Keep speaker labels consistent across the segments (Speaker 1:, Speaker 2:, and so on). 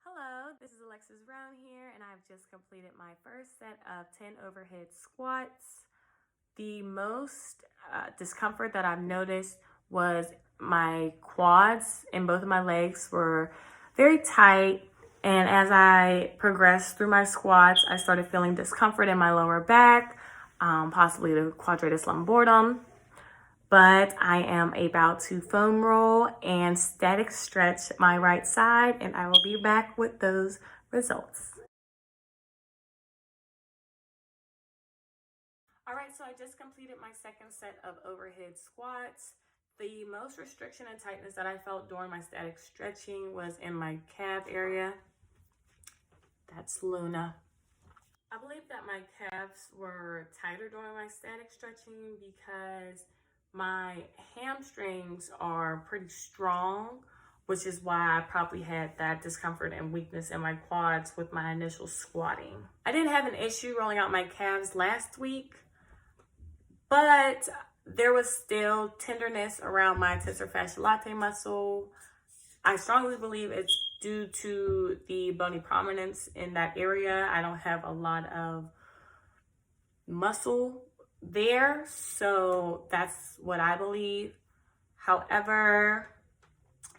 Speaker 1: Hello, this is Alexis Brown here, and I've just completed my first set of 10 overhead squats. The most discomfort that I've noticed was my quads and both of my legs were very tight. And as I progressed through my squats, I started feeling discomfort in my lower back, possibly the quadratus lumborum. But I am about to foam roll and static stretch my right side, and I will be back with those results. All right, so I just completed my second set of overhead squats. The most restriction and tightness that I felt during my static stretching was in my calf area. That's Luna. I believe that my calves were tighter during my static stretching because my hamstrings are pretty strong, which is why I probably had that discomfort and weakness in my quads with my initial squatting. I didn't have an issue rolling out my calves last week, but there was still tenderness around my tensor fasciae latae muscle. I strongly believe it's due to the bony prominence in that area. I don't have a lot of muscle there, so that's what I believe. However,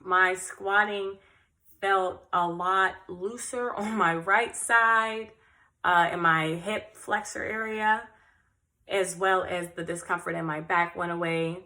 Speaker 1: my squatting felt a lot looser on my right side, in my hip flexor area, as well as the discomfort in my back went away.